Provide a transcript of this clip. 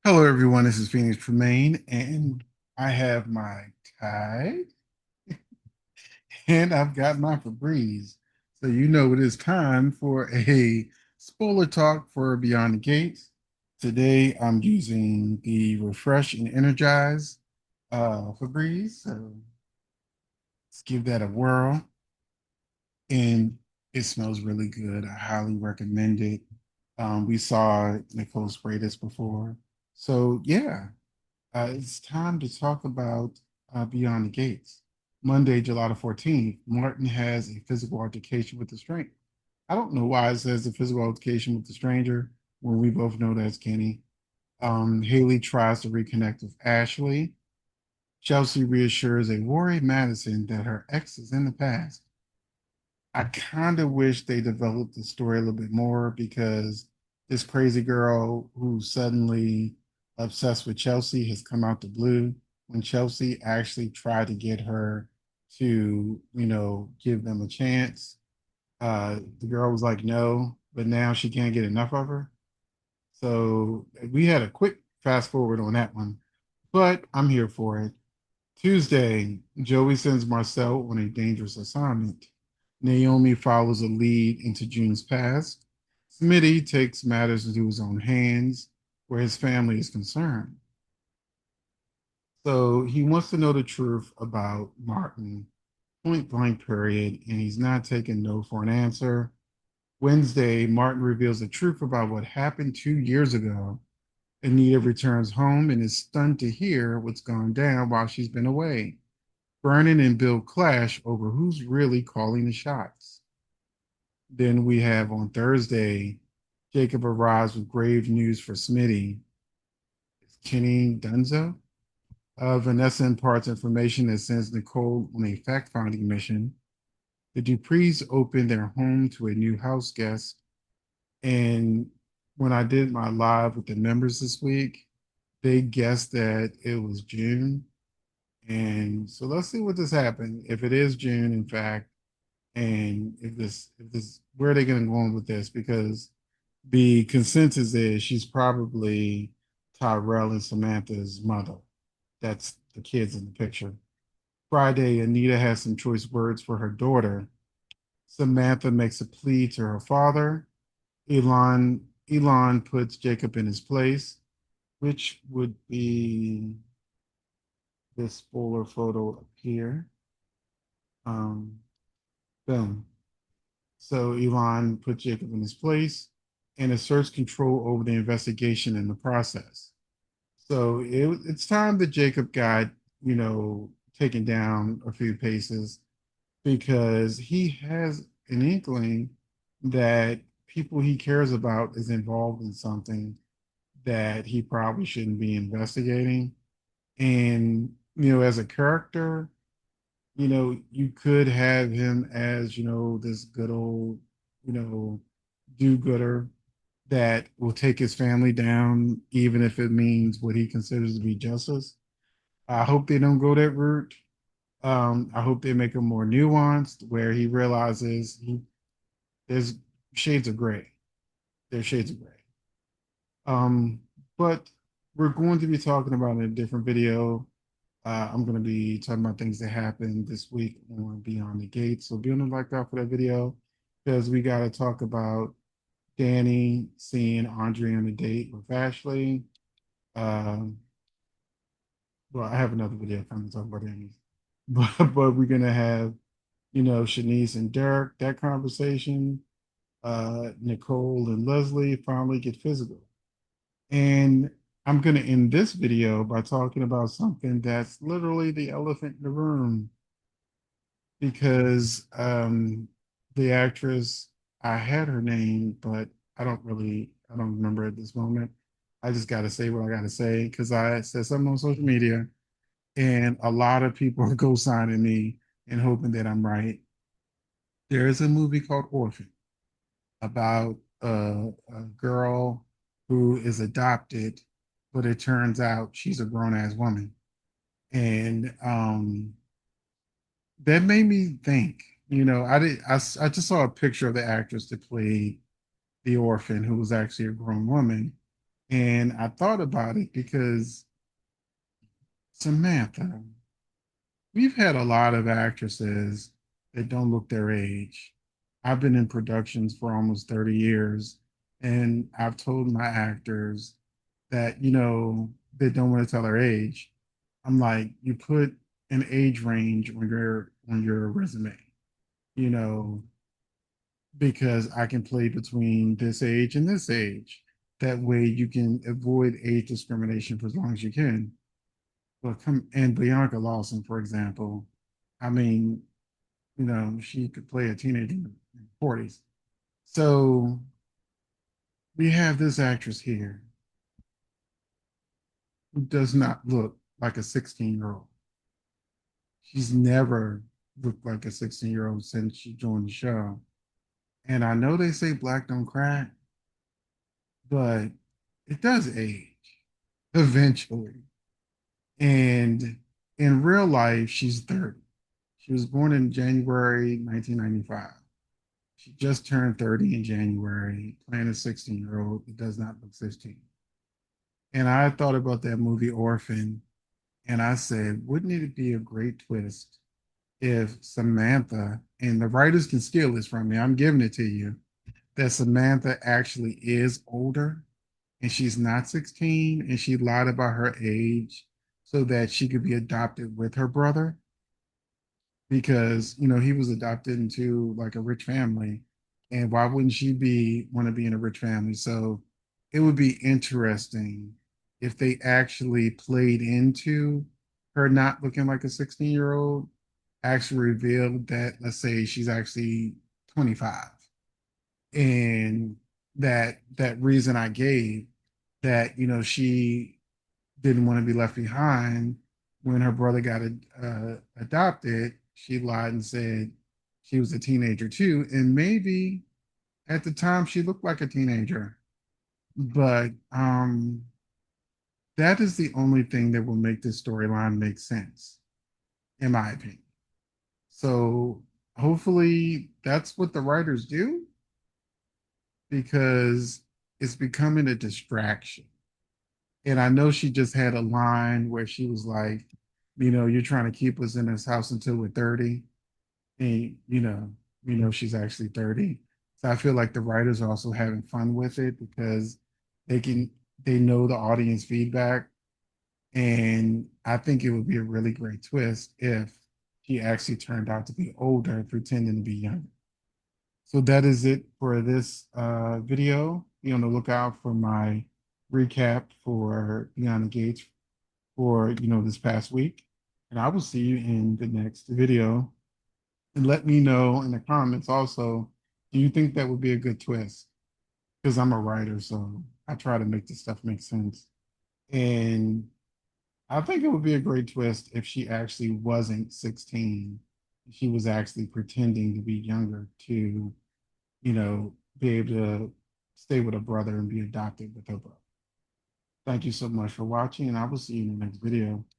Hello, everyone. This is Phoenix Tremaine, and I have my Tide, and I've got my Febreze. So you know it is time for a spoiler talk for Beyond the Gates. Today, I'm using the Refresh and Energize Febreze. So let's give that a whirl, and it smells really good. I highly recommend it. We saw Nicole spray this before, so yeah. It's time to talk about Beyond the Gates. Monday, July the 14th, Martin has a physical altercation with the stranger. I don't know why it says a physical altercation with the stranger when we both know that's Kenny. Haley tries to reconnect with Ashley. Chelsea reassures a worried Madison that her ex is in the past. I kind of wish they developed the story a little bit more because this crazy girl who's suddenly obsessed with Chelsea has come out the blue when Chelsea actually tried to get her to, give them a chance. The girl was like, no, but now she can't get enough of her. So we had a quick fast forward on that one, but I'm here for it. Tuesday, Joey sends Marcel on a dangerous assignment. Naomi follows a lead into June's past. Smitty takes matters into his own hands where his family is concerned. So he wants to know the truth about Martin, point blank, period, and he's not taking no for an answer. Wednesday, Martin reveals the truth about what happened 2 years ago. Anita returns home and is stunned to hear what's gone down while she's been away. Vernon and Bill clash over who's really calling the shots. Then we have on Thursday, Jacob arrives with grave news for Smitty. It's Kenny Dunzo. Vanessa imparts information that sends Nicole on a fact finding mission. The Duprees open their home to a new house guest. And when I did my live with the members this week, they guessed that it was June. And so let's see what this happened. If it is June, in fact, and if this where are they going to go on with this, because the consensus is she's probably Tyrell and Samantha's mother. That's the kids in the picture. Friday, Anita has some choice words for her daughter. Samantha makes a plea to her father. Elon puts Jacob in his place, which would be this spoiler photo up here. um Boom. So Elon put Jacob in his place and asserts control over the investigation in the process. So it's time that Jacob got, taken down a few paces because he has an inkling that people he cares about is involved in something that he probably shouldn't be investigating. And, as a character, you could have him as, this good old, you know, do-gooder that will take his family down, even if it means what he considers to be justice. I hope they don't go that route. I hope they make him more nuanced, where he realizes there's shades of gray. There's shades of gray. Um, but we're going to be talking about in a different video. I'm going to be talking about things that happened this week on Beyond the Gates. So be on the lookout for that video because we got to talk about Danny seeing Andre on a date with Ashley. Um, well, I have another video coming to talk about Danny, but we're going to have, Shanice and Derek, that conversation. Nicole and Leslie finally get physical. And I'm going to end this video by talking about something that's literally the elephant in the room because the actress, I had her name, but I don't remember at this moment. I just got to say what I got to say because I said something on social media and a lot of people are co-signing me and hoping that I'm right. There is a movie called Orphan about a girl who is adopted, but it turns out she's a grown ass woman. And that made me think, I just saw a picture of the actress that played the orphan who was actually a grown woman. And I thought about it because Samantha, we've had a lot of actresses that don't look their age. I've been in productions for almost 30 years, and I've told my actors that, they don't want to tell their age. I'm like, you put an age range on your resume, you know, because I can play between this age and this age. That way you can avoid age discrimination for as long as you can. But come and Bianca Lawson, for example, I mean, she could play a teenager in the 40s. So we have this actress here who does not look like a 16-year-old. She's never looked like a 16-year-old since she joined the show. And I know they say black don't crack, but it does age eventually. And in real life, she's 30. She was born in January 1995. She just turned 30 in January, playing a 16-year-old. It does not look 16. And I thought about that movie Orphan, and I said, wouldn't it be a great twist if Samantha, and the writers can steal this from me, I'm giving it to you, that Samantha actually is older and she's not 16 and she lied about her age so that she could be adopted with her brother because he was adopted into like a rich family, and why wouldn't she be want to be in a rich family? So it would be interesting if they actually played into her not looking like a 16-year-old, actually revealed that, let's say, she's actually 25, and that reason I gave, that she didn't want to be left behind when her brother got adopted. She lied and said she was a teenager too, and maybe at the time she looked like a teenager. But that is the only thing that will make this storyline make sense, in my opinion. So hopefully that's what the writers do, because it's becoming a distraction. And I know she just had a line where she was like, you're trying to keep us in this house until we're 30. And, she's actually 30. So I feel like the writers are also having fun with it because they can, they know the audience feedback. And I think it would be a really great twist if she actually turned out to be older, pretending to be younger. So that is it for this video. Be on the lookout for my recap for Beyond the Gates for this past week. And I will see you in the next video. And let me know in the comments also, do you think that would be a good twist? Because I'm a writer, so I try to make this stuff make sense. And I think it would be a great twist if she actually wasn't 16. She was actually pretending to be younger to be able to stay with her brother and be adopted with her brother. Thank you so much for watching, and I will see you in the next video.